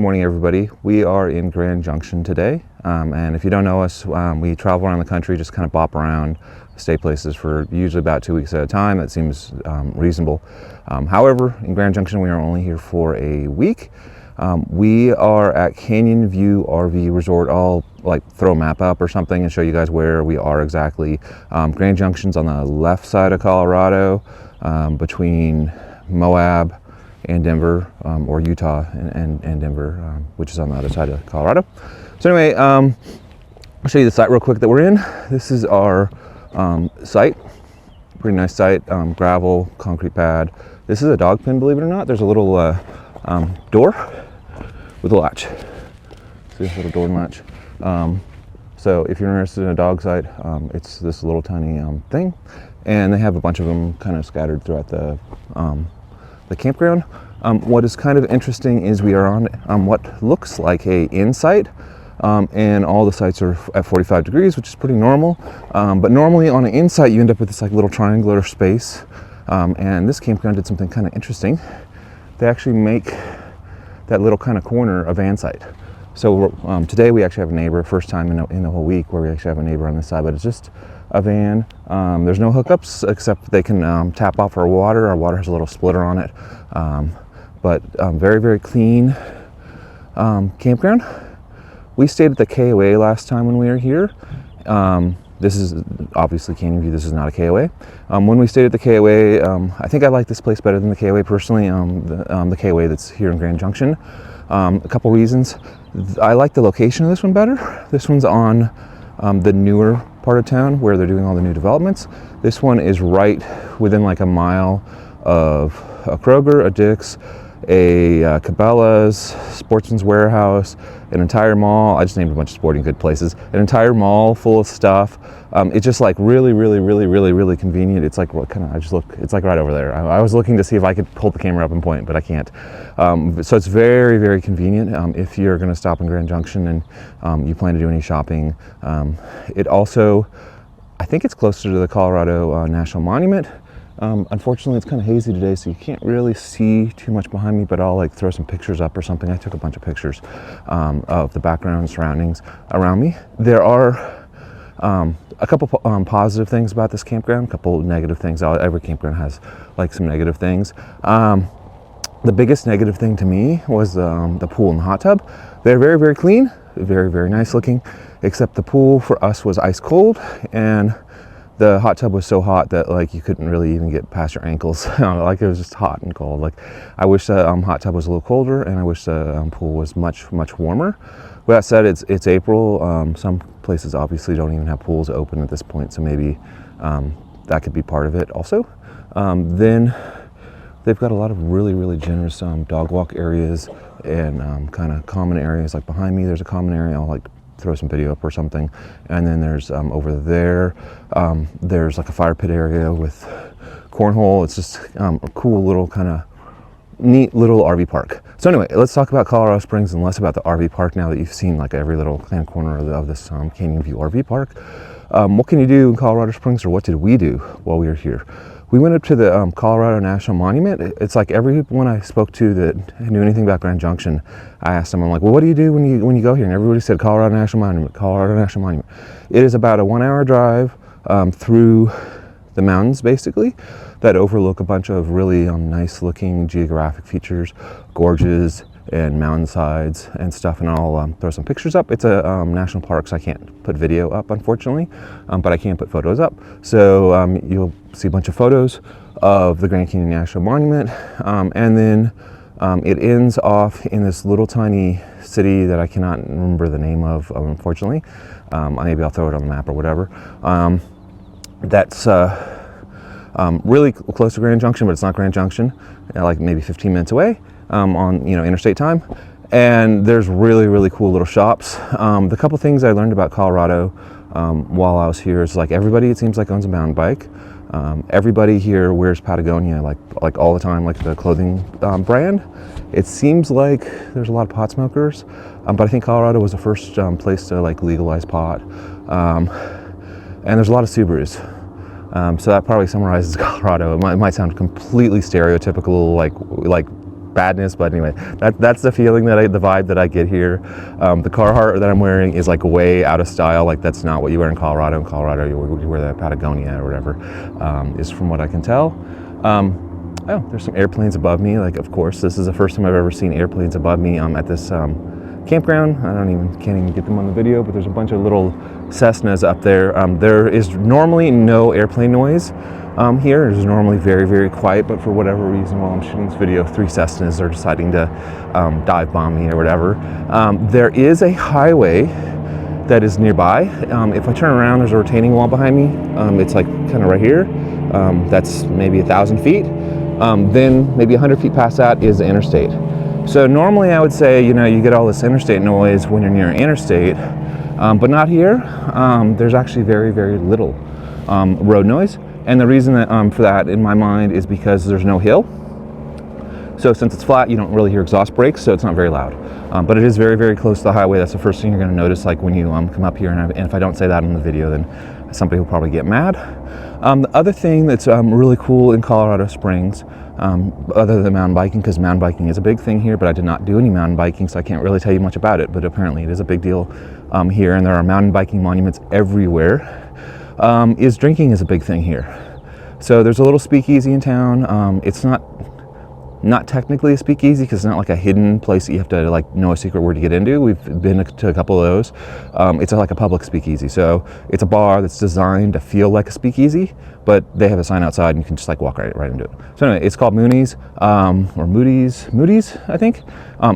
Morning, everybody. We are in Grand Junction today, and if you don't know us, we travel around the country, just kind of bop around, stay places for usually about 2 weeks at a time. That seems reasonable. However, in Grand Junction, we are only here for a week. We are at Canyon View RV Resort. I'll throw a map up or something and show you guys where we are exactly. Grand Junction's on the left side of Colorado, between Moab and Denver, or Utah and Denver, which is on the other side of Colorado. So anyway, I'll show you the site real quick that we're in. This is our site. Pretty nice site, gravel, concrete pad. This is a dog pen, believe it or not. There's a little door with a latch. See this little door and latch. So if you're interested in a dog site, it's this little tiny thing, and they have a bunch of them kind of scattered throughout the campground. What is kind of interesting is we are on what looks like a inn site, and all the sites are at 45 degrees, which is pretty normal. But normally on an inn site, you end up with this little triangular space, and this campground did something kind of interesting. They actually make that little kind of corner a van site. So today we actually have a neighbor, first time in the whole week where we actually have a neighbor on this side, but it's just a van. There's no hookups except they can tap off our water. Our water has a little splitter on it, but very, very clean campground. We stayed at the KOA last time when we were here. This is obviously Canyon View. This is not a KOA. When we stayed at the KOA, I think I like this place better than the KOA personally. The KOA that's here in Grand Junction. A couple reasons. I like the location of this one better. This one's on the newer part of town where they're doing all the new developments. This one is right within a mile of a Kroger, a Dick's, a Cabela's, Sportsman's Warehouse, an entire mall. I just named a bunch of sporting good places. An entire mall full of stuff. It's just really, really, really, really, really convenient. It's what kind of, I just look, it's right over there. I was looking to see if I could hold the camera up and point, but I can't. So it's very, very convenient if you're going to stop in Grand Junction and you plan to do any shopping. It also, I think it's closer to the Colorado National Monument. Unfortunately, it's kind of hazy today, so you can't really see too much behind me, but I'll throw some pictures up or something. I took a bunch of pictures of the background and surroundings around me. There are a couple positive things about this campground, a couple negative things. Every campground has some negative things. The biggest negative thing to me was the pool and the hot tub. They're very, very clean, very, very nice looking, except the pool for us was ice cold, and the hot tub was so hot that you couldn't really even get past your ankles. It was just hot and cold. I wish the hot tub was a little colder, and I wish the pool was much, much warmer. With that said, it's April. Some places obviously don't even have pools open at this point, so maybe that could be part of it also. Then they've got a lot of really, really generous dog walk areas and kind of common areas. Behind me, there's a common area. I'll throw some video up or something. And then there's over there, there's a fire pit area with cornhole. It's just a cool little kind of neat little RV park. So anyway, let's talk about Colorado Springs and less about the RV park now that you've seen every little kind of corner of this Canyon View RV park. What can you do in Colorado Springs, or what did we do while we were here? We went up to the Colorado National Monument. It's everyone I spoke to that knew anything about Grand Junction, I asked them, I'm well, what do you do when you go here? And everybody said Colorado National Monument, Colorado National Monument. It is about a 1 hour drive through the mountains, basically, that overlook a bunch of really nice looking geographic features, gorges and mountainsides and stuff, and I'll throw some pictures up. It's a national park, so I can't put video up, unfortunately, but I can put photos up. So you'll see a bunch of photos of the Grand Canyon National Monument, and then it ends off in this little tiny city that I cannot remember the name of, unfortunately. Maybe I'll throw it on the map or whatever. That's really close to Grand Junction, but it's not Grand Junction, maybe 15 minutes away. On interstate time, and there's really, really cool little shops. The couple things I learned about Colorado while I was here is everybody, it seems owns a mountain bike. Everybody here wears Patagonia all the time, the clothing brand. It seems there's a lot of pot smokers, but I think Colorado was the first place to legalize pot, and there's a lot of Subarus. So that probably summarizes Colorado. It might sound completely stereotypical, badness, but anyway, that's the feeling the vibe that I get here. The Carhartt that I'm wearing is like way out of style. Like that's not what you wear in Colorado. In Colorado, you wear the Patagonia or whatever, is from what I can tell. Oh, there's some airplanes above me. Like, of course, this is the first time I've ever seen airplanes above me at this campground. Can't even get them on the video, but there's a bunch of little Cessnas up there. There is normally no airplane noise here. It's normally very, very quiet, but for whatever reason, while I'm shooting this video, 3 Cessnas are deciding to dive bomb me or whatever. There is a highway that is nearby. If I turn around, there's a retaining wall behind me. It's like kind of right here. That's maybe 1,000 feet. Then maybe 100 feet past that is the interstate. So normally I would say, you get all this interstate noise when you're near an interstate, but not here. There's actually very, very little road noise. And the reason that, for that in my mind is because there's no hill. So since it's flat, you don't really hear exhaust brakes, so it's not very loud. But it is very, very close to the highway. That's the first thing you're gonna notice, like when you come up here, and if I don't say that in the video, then somebody will probably get mad. The other thing that's really cool in Colorado Springs, other than mountain biking, because mountain biking is a big thing here, but I did not do any mountain biking, so I can't really tell you much about it, but apparently it is a big deal here, and there are mountain biking monuments everywhere, is drinking is a big thing here. So there's a little speakeasy in town. It's not technically a speakeasy because it's not like a hidden place that you have to like know a secret word to get into. We've been to a couple of those. It's like a public speakeasy. So it's a bar that's designed to feel like a speakeasy, but they have a sign outside and you can just like walk right into it. So anyway, it's called Mooney's, or Moody's, I think.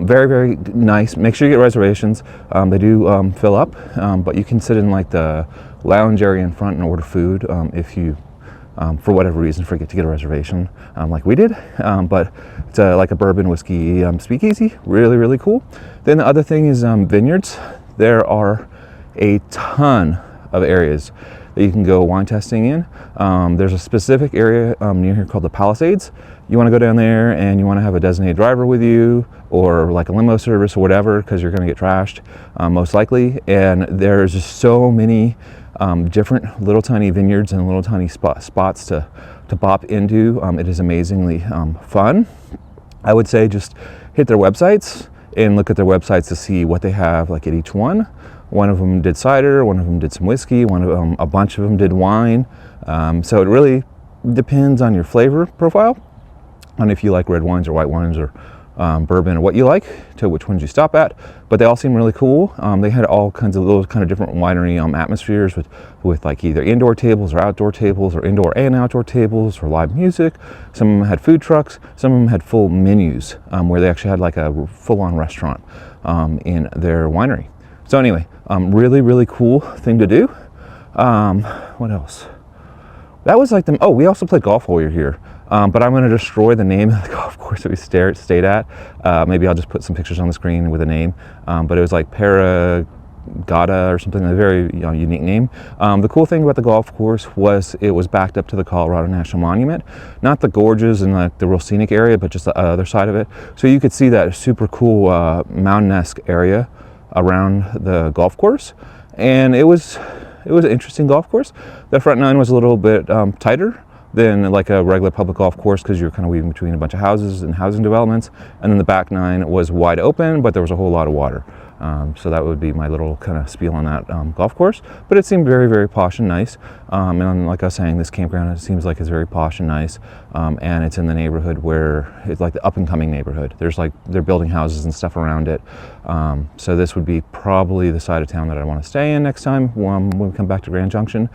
Very, very nice. Make sure you get reservations. They do fill up, but you can sit in like the lounge area in front and order food if you for whatever reason forget to get a reservation like we did, but it's like a bourbon whiskey speakeasy. Really, really cool. Then the other thing is vineyards. There are a ton of areas that you can go wine testing in. There's a specific area near here called the Palisades. You want to go down there and you want to have a designated driver with you, or like a limo service or whatever, because you're going to get trashed most likely. And there's just so many different little tiny vineyards and little tiny spots to bop into. It is amazingly fun. I would say just hit their websites and look at their websites to see what they have like at each one. One of them did cider, one of them did some whiskey, a bunch of them did wine. So it really depends on your flavor profile, on if you like red wines or white wines or bourbon or what you like, to which ones you stop at. But they all seem really cool. They had all kinds of little kind of different winery atmospheres with like either indoor tables or outdoor tables, or indoor and outdoor tables, or live music. Some of them had food trucks. Some of them had full menus where they actually had like a full-on restaurant in their winery. So anyway, really, really cool thing to do. What else? That was like oh, we also played golf while we were here. But I'm going to destroy the name of the golf course that we stayed at. Maybe I'll just put some pictures on the screen with a name. But it was like Paragata or something, a very unique name. The cool thing about the golf course was it was backed up to the Colorado National Monument. Not the gorges and like the real scenic area, but just the other side of it. So you could see that super cool mountain-esque area around the golf course. And it was an interesting golf course. The front nine was a little bit tighter than like a regular public golf course, because you're kind of weaving between a bunch of houses and housing developments. And then the back nine was wide open, but there was a whole lot of water. So that would be my little kind of spiel on that golf course. But it seemed very, very posh and nice. And like I was saying, this campground, it seems like it's very posh and nice. And it's in the neighborhood where it's like the up and coming neighborhood. There's like, they're building houses and stuff around it. So this would be probably the side of town that I want to stay in next time when we come back to Grand Junction.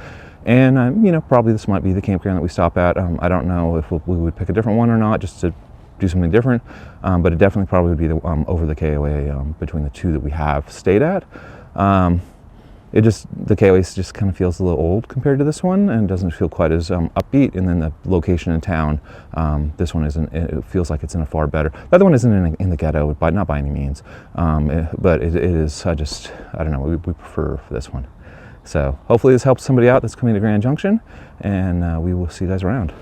And probably this might be the campground that we stop at. I don't know if we would pick a different one or not, just to do something different. But it definitely probably would be the over the KOA between the two that we have stayed at. The KOA just kind of feels a little old compared to this one, and doesn't feel quite as upbeat. And then the location in town, this one isn't. It feels like it's in a far better. The other one isn't in the ghetto, but not by any means. But it is. I don't know. We prefer for this one. So hopefully this helps somebody out that's coming to Grand Junction, and we will see you guys around.